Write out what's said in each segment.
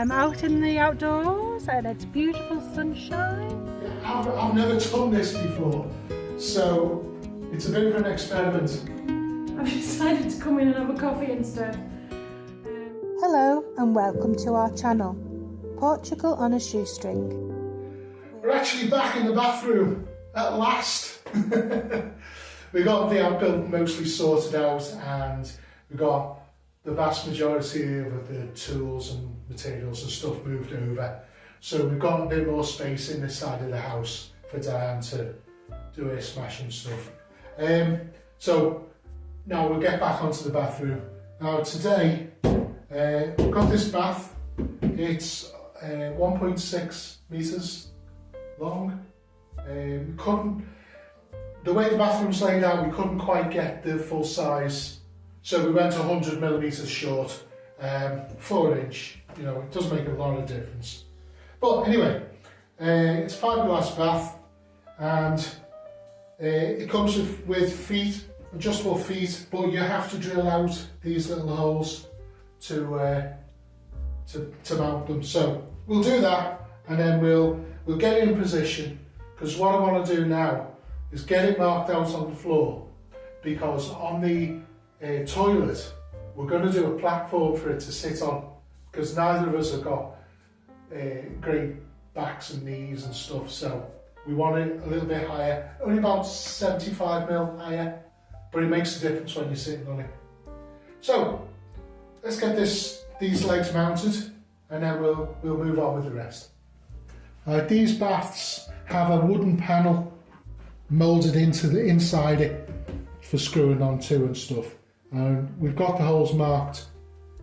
out in the outdoors and it's beautiful sunshine. I've never done this before, so it's a bit of an experiment. I've decided to come in and have a coffee instead. Hello and welcome to our channel, Portugal on a Shoestring. We're actually back in the bathroom at last. We got the outbuild mostly sorted out and we got the vast majority of the tools and materials and stuff moved over. So we've got a bit more space in this side of the house for Diane to do her smashing stuff. So now we'll get back onto the bathroom. Now today we've got this bath. It's 1.6 metres long. The way the bathroom's laid out, we couldn't quite get the full size, so we went 100mm short, 4 inch. You know, it does make a lot of difference. But anyway, it's a fiberglass bath, and it comes with feet, adjustable feet, but you have to drill out these little holes to mount them. So we'll do that, and then we'll get it in position. Because what I want to do now is get it marked out on the floor, because on the toilet we're going to do a platform for it to sit on, because neither of us have got great backs and knees and stuff, so we want it a little bit higher, only about 75mm higher, but it makes a difference when you're sitting on it. So let's get these legs mounted and then we'll move on with the rest. These baths have a wooden panel moulded into the inside it for screwing onto and stuff, and we've got the holes marked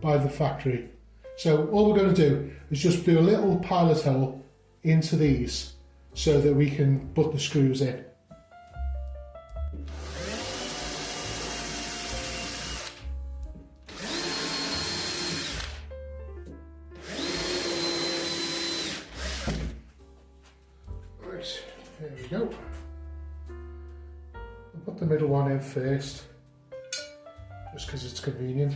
by the factory. So all we're going to do is just do a little pilot hole into these so that we can put the screws in. Right, there we go. I'll put the middle one in first, just because it's convenient.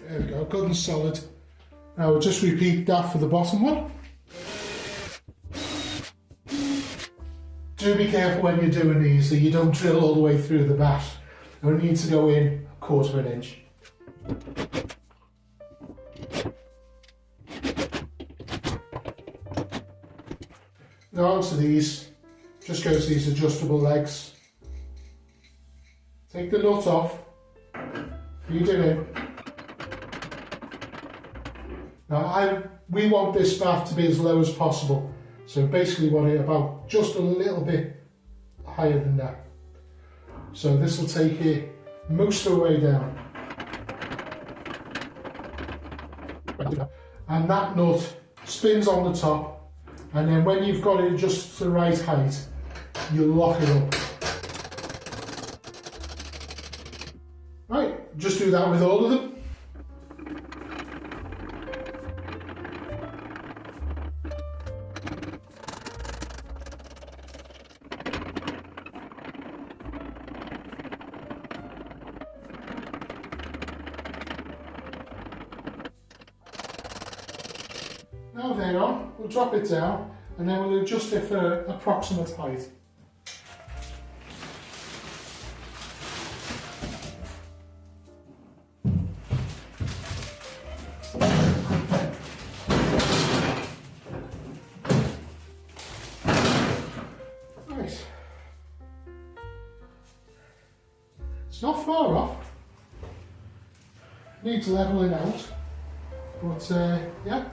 There we go, good and solid. Now we'll just repeat that for the bottom one. Do be careful when you're doing these that you don't drill all the way through the bath. You only need to go in 1/4 inch. Now onto these, just goes these adjustable legs. Take the nut off, feed it in. Now we want this bath to be as low as possible, so basically want it about just a little bit higher than that. So this will take it most of the way down. And that nut spins on the top, and then when you've got it just to the right height, you lock it up. Right, just do that with all of them. Now they're on, we'll drop it down and then we'll adjust it for approximate height. Right. It's not far off. Needs levelling out, but yeah.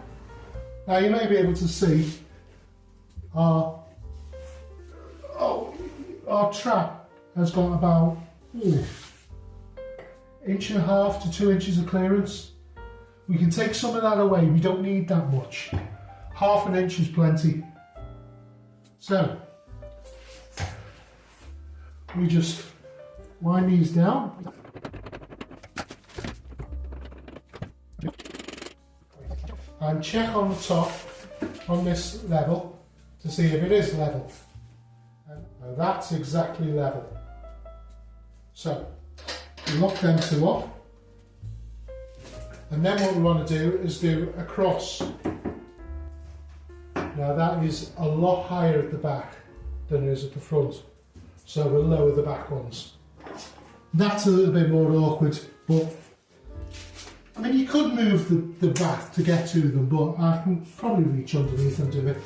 Now you may be able to see our trap has got about 1.5 to 2 inches of clearance. we can take some of that away. We don't need that much. 1/2 inch is plenty. So, we just wind these down. And check on the top, on this level, to see if it is level. And that's exactly level. So, we lock them two off. And then what we want to do is do a cross. Now that is a lot higher at the back than it is at the front. So we'll lower the back ones. That's a little bit more awkward, but I mean you could move the back to get to them, but I can probably reach underneath and do it.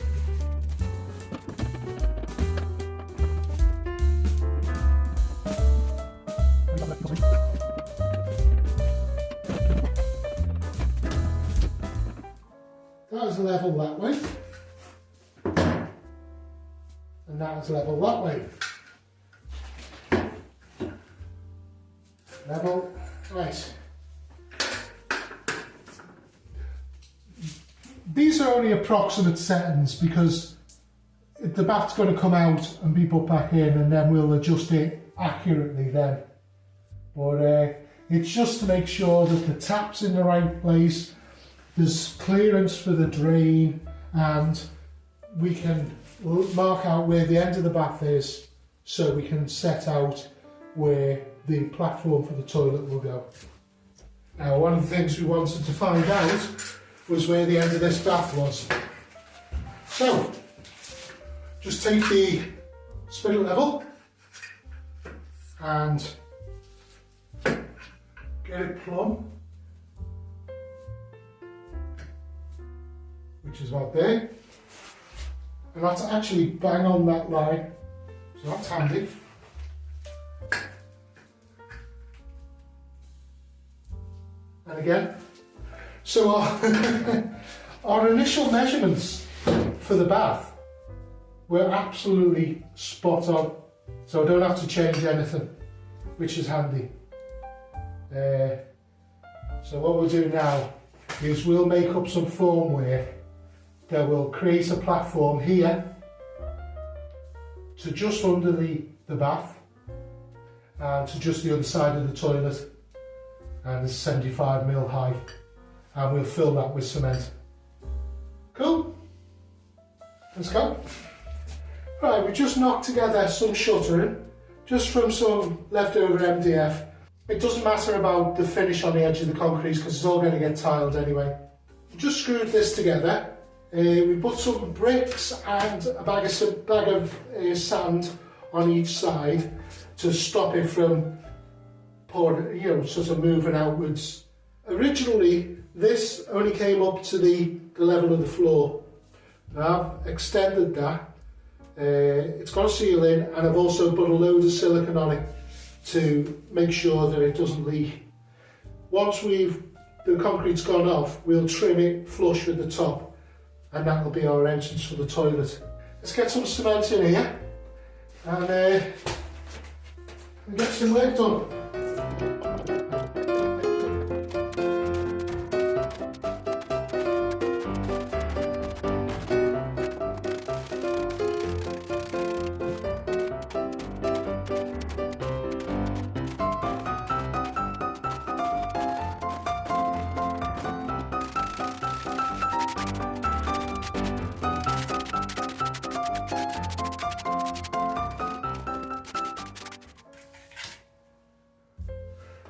That is level that way. And that is level that way. Level, right. These are only approximate settings because the bath's going to come out and be put back in, and then we'll adjust it accurately then. But it's just to make sure that the tap's in the right place, there's clearance for the drain, and we can mark out where the end of the bath is so we can set out where the platform for the toilet will go. Now, one of the things we wanted to find out was where the end of this bath was. So, just take the spirit level and get it plumb, which is about there. And that's actually bang on that line, so that's handy. And again, so our initial measurements for the bath were absolutely spot on, so I don't have to change anything, which is handy. So what we'll do now is we'll make up some formwork that will create a platform here to just under the bath and to just the other side of the toilet, and it's 75mm high, and we'll fill that with cement. Cool? Let's go. Right, we just knocked together some shuttering just from some leftover MDF. It doesn't matter about the finish on the edge of the concrete because it's all going to get tiled anyway. We just screwed this together. We put some bricks and a bag of sand on each side to stop it from pouring, sort of moving outwards. Originally, this only came up to the level of the floor. Now I've extended that. It's got a ceiling, and I've also put a load of silicone on it to make sure that it doesn't leak. Once the concrete's gone off, we'll trim it flush with the top, and that'll be our entrance for the toilet. Let's get some cement in here and get some work done.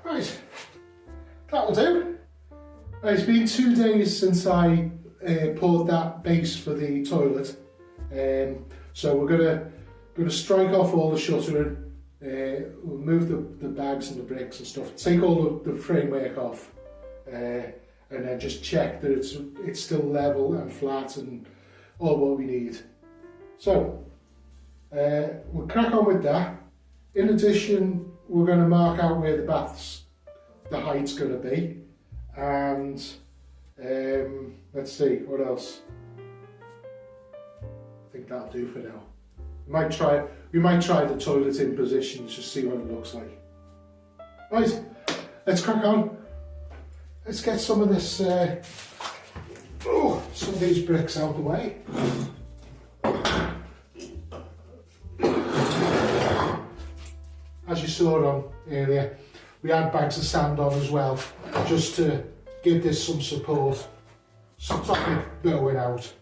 Right, that'll do. It's been 2 days since I poured that base for the toilet, so we're gonna strike off all the shuttering, we'll move the bags and the bricks and stuff, take all the framework off, and then just check that it's still level and flat and all what we need. So we'll crack on with that. In addition, we're going to mark out where the height's going to be, and let's see what else. I think that'll do for now. We might try the toilet in position to see what it looks like. Right, let's crack on. let's get some of this, some of these bricks out of the way. As you saw on earlier, we had bags of sand on as well, just to give this some support, stop it going out.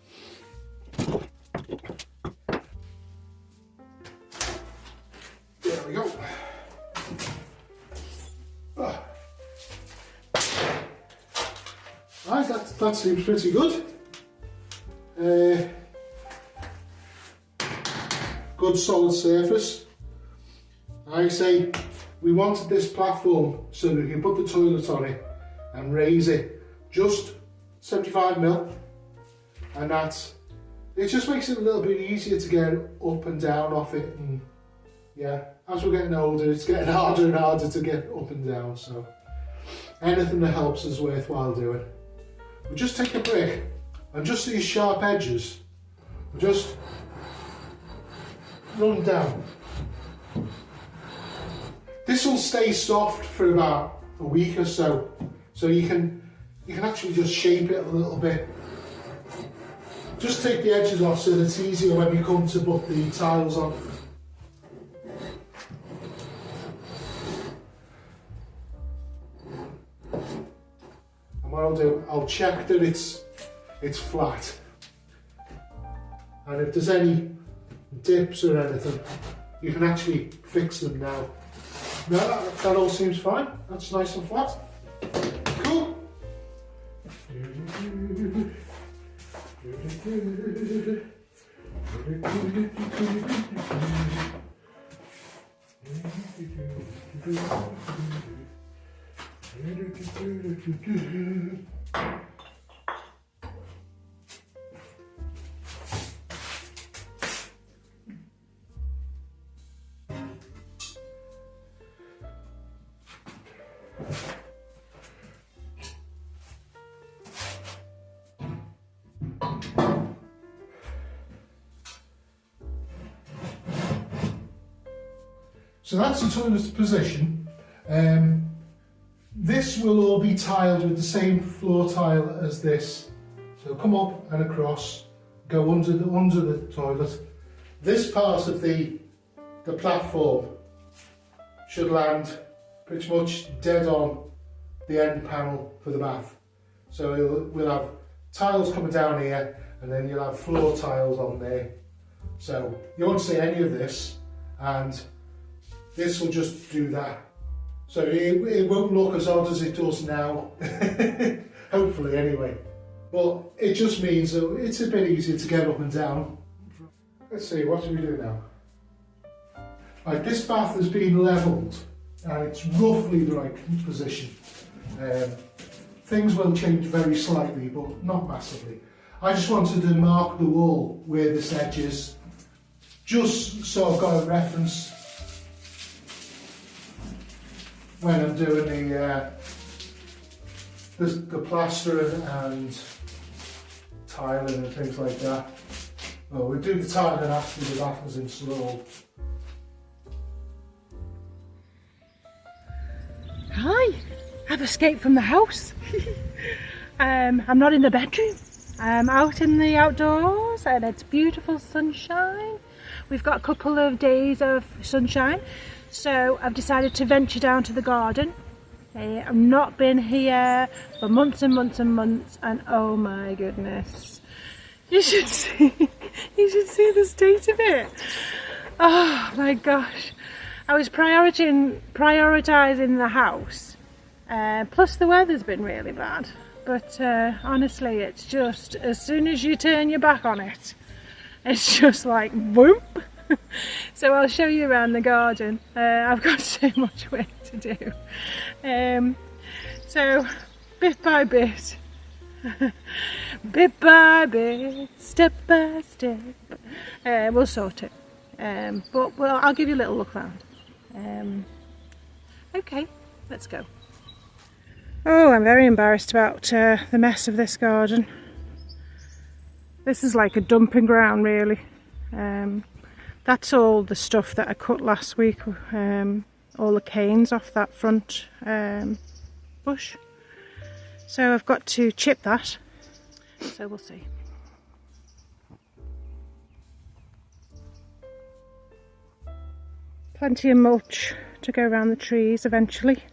There we go. Right, that seems pretty good. Good solid surface. Like I say, we wanted this platform so that we can put the toilet on it and raise it just 75mm, and it just makes it a little bit easier to get up and down off it. And yeah, as we're getting older, it's getting harder and harder to get up and down, so anything that helps is worthwhile doing. We just take a brick and just these sharp edges, we just run down. This will stay soft for about a week or so, so you can actually just shape it a little bit. Just take the edges off so that it's easier when you come to put the tiles on. And what I'll do, I'll check that it's flat. And if there's any dips or anything, you can actually fix them now. No, that all seems fine. That's nice and flat. Cool. So that's the toilet position. This will all be tiled with the same floor tile as this. So come up and across, go under the toilet. This part of the platform should land pretty much dead on the end panel for the bath. So we'll have tiles coming down here, and then you'll have floor tiles on there. So you won't see any of this, and this will just do that. So it won't look as odd as it does now, hopefully anyway. But it just means that it's a bit easier to get up and down. Let's see, what do we do now? Right, this bath has been levelled and it's roughly the right position. Things will change very slightly, but not massively. I just wanted to mark the wall where this edge is, just so I've got a reference when I'm doing the plastering and tiling and things like that. Well, we do the tiling after the bath is installed. Hi, I've escaped from the house. I'm not in the bedroom. I'm out in the outdoors and it's beautiful sunshine. We've got a couple of days of sunshine, so I've decided to venture down to the garden. I've not been here for months and months and months, and oh my goodness, you should see the state of it. Oh my gosh, I was prioritising the house, plus the weather's been really bad, but honestly it's just, as soon as you turn your back on it, it's just like boom. So I'll show you around the garden. I've got so much work to do. So bit by bit, bit by bit, step by step, we'll sort it. But I'll give you a little look around. Okay, let's go. Oh, I'm very embarrassed about the mess of this garden. This is like a dumping ground, really. That's all the stuff that I cut last week, all the canes off that front bush. So I've got to chip that, so we'll see. Plenty of mulch to go around the trees eventually.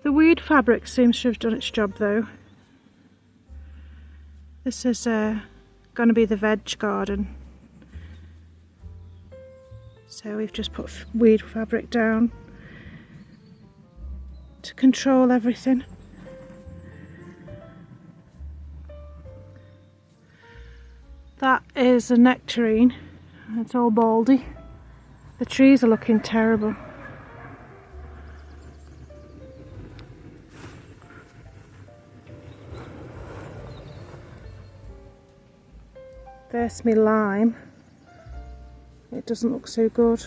The weed fabric seems to have done its job though. This is going to be the veg garden. So we've just put weed fabric down to control everything. That is a nectarine. It's all baldy. The trees are looking terrible. There's me lime. It doesn't look so good.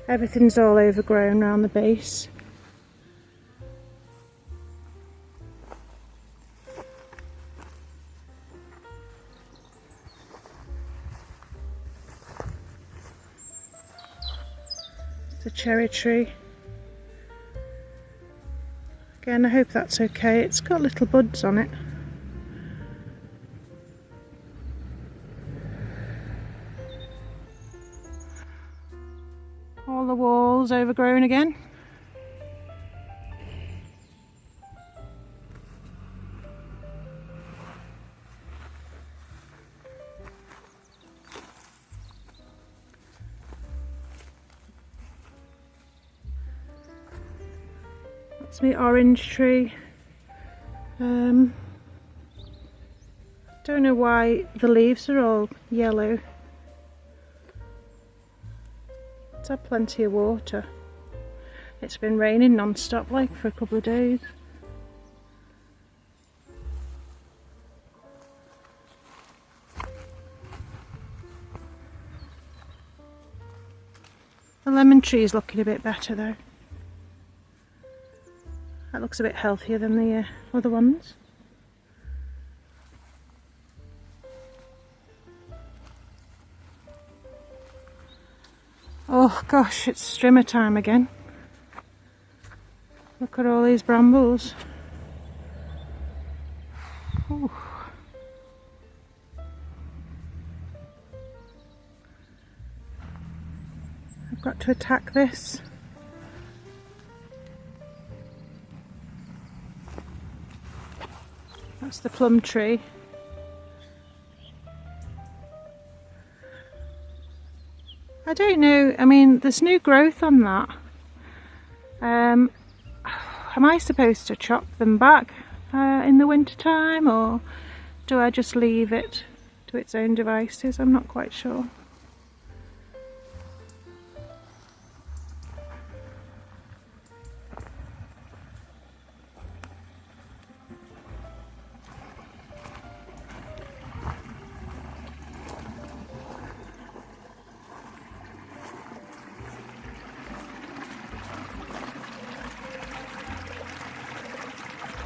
Everything's all overgrown around the base. The cherry tree. Again, I hope that's okay. It's got little buds on it. All the walls overgrown again. That's my orange tree. Don't know why the leaves are all yellow. It's had plenty of water. It's been raining non-stop like for a couple of days. The lemon tree is looking a bit better though. That looks a bit healthier than the other ones. Oh gosh, it's strimmer time again. Look at all these brambles. Ooh. I've got to attack this. That's the plum tree. I don't know, I mean there's new growth on that. Am I supposed to chop them back in the winter time, or do I just leave it to its own devices? I'm not quite sure.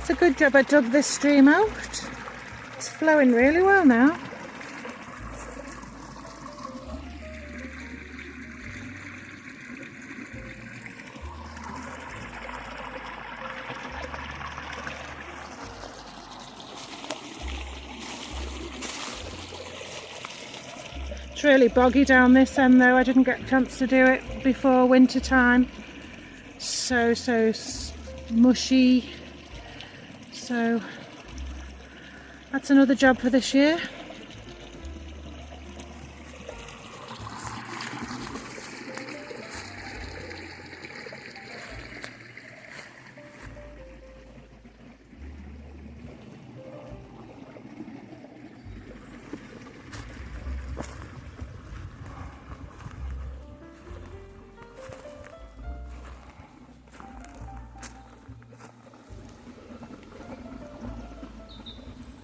It's a good job I dug this stream out. It's flowing really well now. It's really boggy down this end though. I didn't get a chance to do it before winter time. So mushy. So that's another job for this year.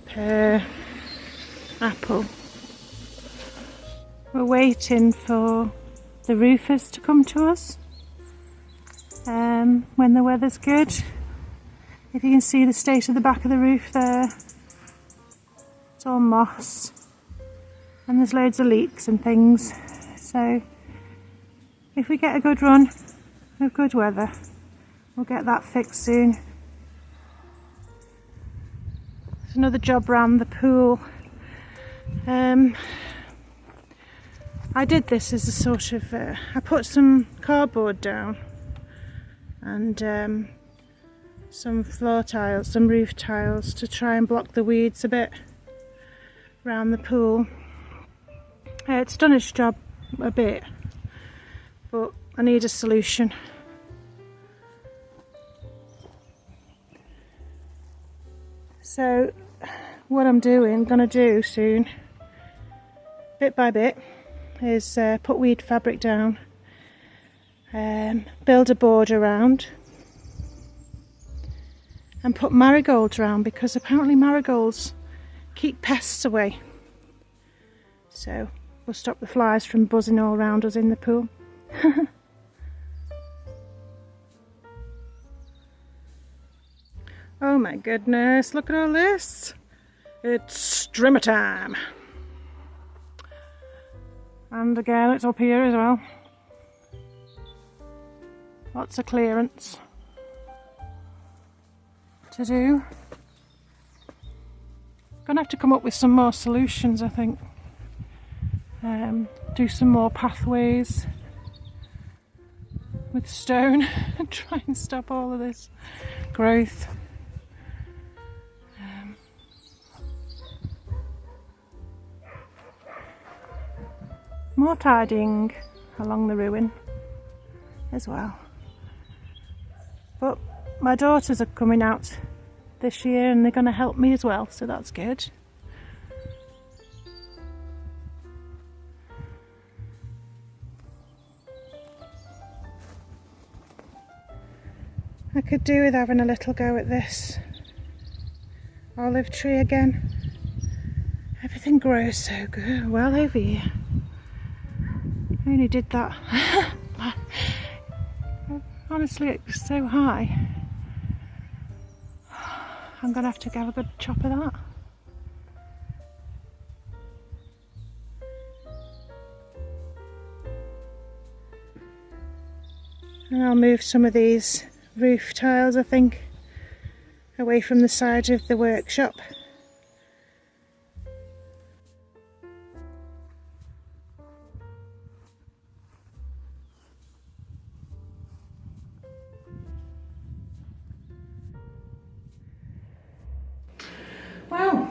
Pear, apple. We're waiting for the roofers to come to us when the weather's good If you can see the state of the back of the roof there, it's all moss and there's loads of leaks and things. So if we get a good run of good weather, we'll get that fixed soon. There's another job around the pool. I did this as a sort of, I put some cardboard down and some floor tiles, some roof tiles to try and block the weeds a bit around the pool. It's done its job a bit, but I need a solution. So what I'm gonna do soon, bit by bit, is put weed fabric down, build a border around, and put marigolds around, because apparently marigolds keep pests away. So we'll stop the flies from buzzing all around us in the pool. Oh my goodness, look at all this. It's strimmer time. And again, it's up here as well. Lots of clearance to do. Gonna have to come up with some more solutions, I think. Do some more pathways with stone and try and stop all of this growth. More tidying along the ruin as well. But my daughters are coming out this year and they're going to help me as well, so that's good. I could do with having a little go at this olive tree again. Everything grows so good, well over here. I only did that. Honestly, it was so high. I'm gonna have to have a good chop of that. And I'll move some of these roof tiles, I think, away from the side of the workshop. Well,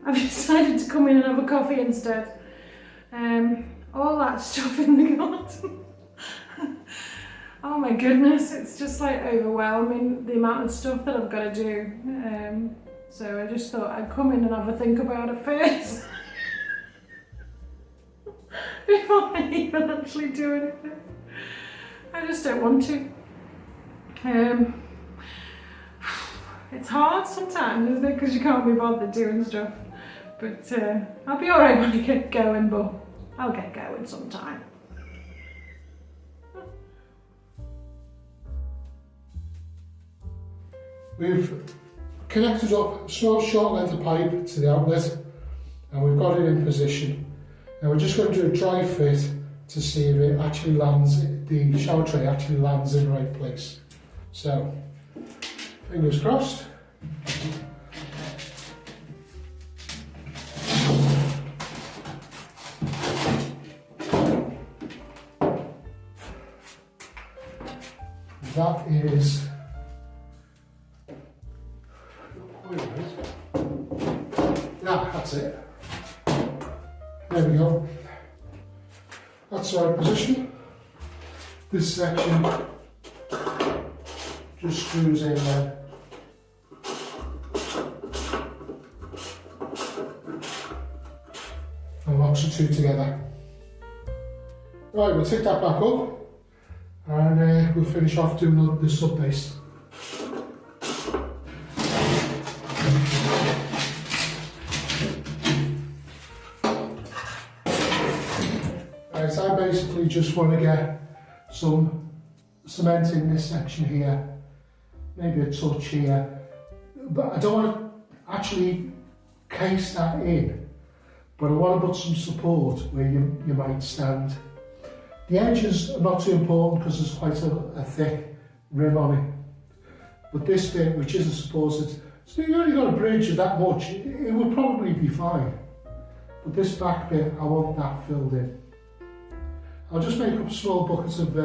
I've decided to come in and have a coffee instead. All that stuff in the garden. Oh my goodness, it's just like overwhelming, the amount of stuff that I've got to do. So I just thought I'd come in and have a think about it first. Before I even actually do anything. I just don't want to. It's hard sometimes, isn't it? Because you can't be bothered doing stuff. But I'll be alright when I get going, but I'll get going sometime. We've connected up a small short length of pipe to the outlet and we've got it in position. Now we're just going to do a dry fit to see if it actually lands, the shower tray actually lands in the right place. So, fingers crossed. That is that's it. There we go. That's the right position. This section just screws in there. And locks the two together. Right, we'll take that back up and we'll finish off doing the sub base. Right, I basically just want to get some cement in this section here. maybe a touch here, but I don't want to actually case that in, but I want to put some support where you might stand. The edges are not too important because there's quite a thick rim on it, but this bit, which isn't supported, so you only got a bridge of that much, it would probably be fine. But this back bit, I want that filled in. I'll just make up small buckets of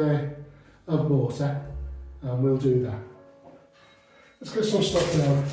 mortar, and we'll do that. Let's get some stuff down.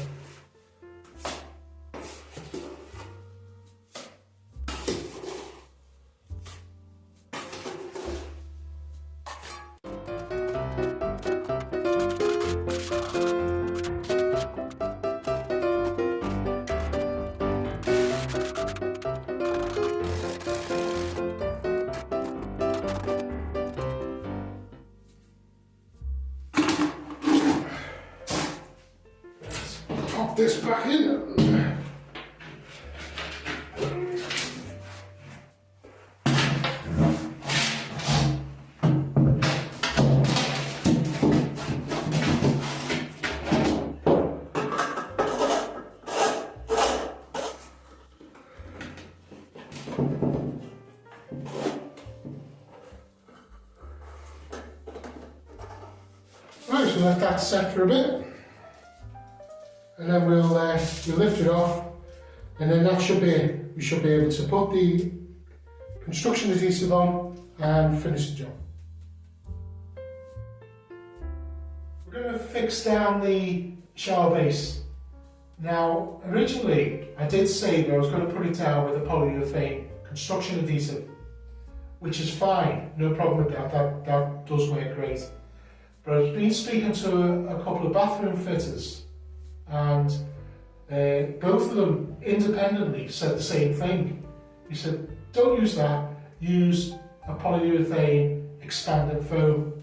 Pop this back in. Right, so let that set for a bit. And then we'll lift it off, and then that should be it. We should be able to put the construction adhesive on and finish the job. We're going to fix down the shower base. Now, originally I did say that I was going to put it down with a polyurethane construction adhesive, which is fine, no problem with that, that does work great. But I've been speaking to a couple of bathroom fitters, and both of them independently said the same thing. He said, don't use that, use a polyurethane expanded foam.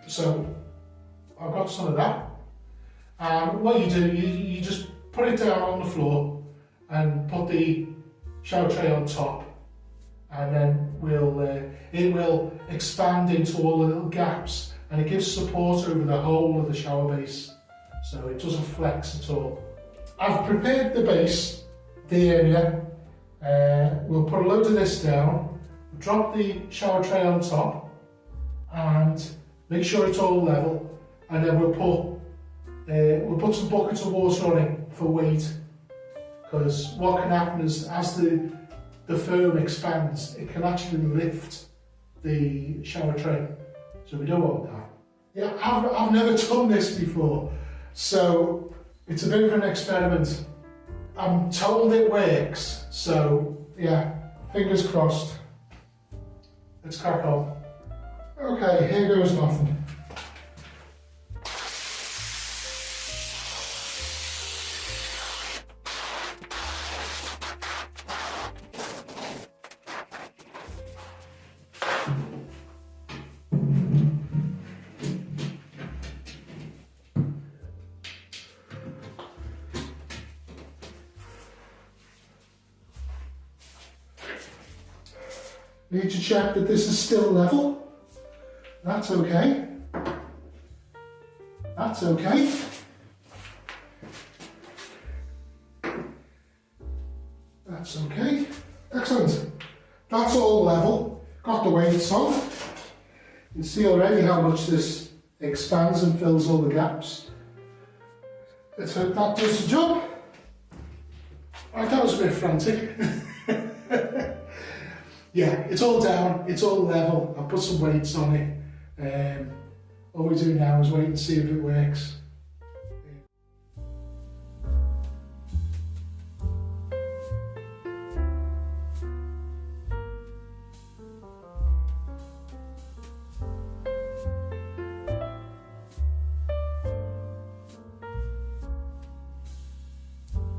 So I've got some of that. And what you do, you just put it down on the floor and put the shower tray on top, and then it will expand into all the little gaps, and it gives support over the whole of the shower base, so it doesn't flex at all. I've prepared the base, the area. We'll put a load of this down, drop the shower tray on top, and make sure it's all level, and then we'll put some buckets of water on it for weight, because what can happen is as the foam expands, it can actually lift the shower tray, so we don't want that. Yeah, I've never done this before, so it's a bit of an experiment. I'm told it works, so yeah, fingers crossed. Let's crack on. Okay, here goes nothing. Need to check that this is still level. That's okay. That's okay. That's okay. Excellent. That's all level. Got the weights on. You can see already how much this expands and fills all the gaps. Let's hope that does the job. Right, that was a bit frantic. Yeah, it's all down, it's all level. I'll put some weights on it. All we do now is wait and see if it works.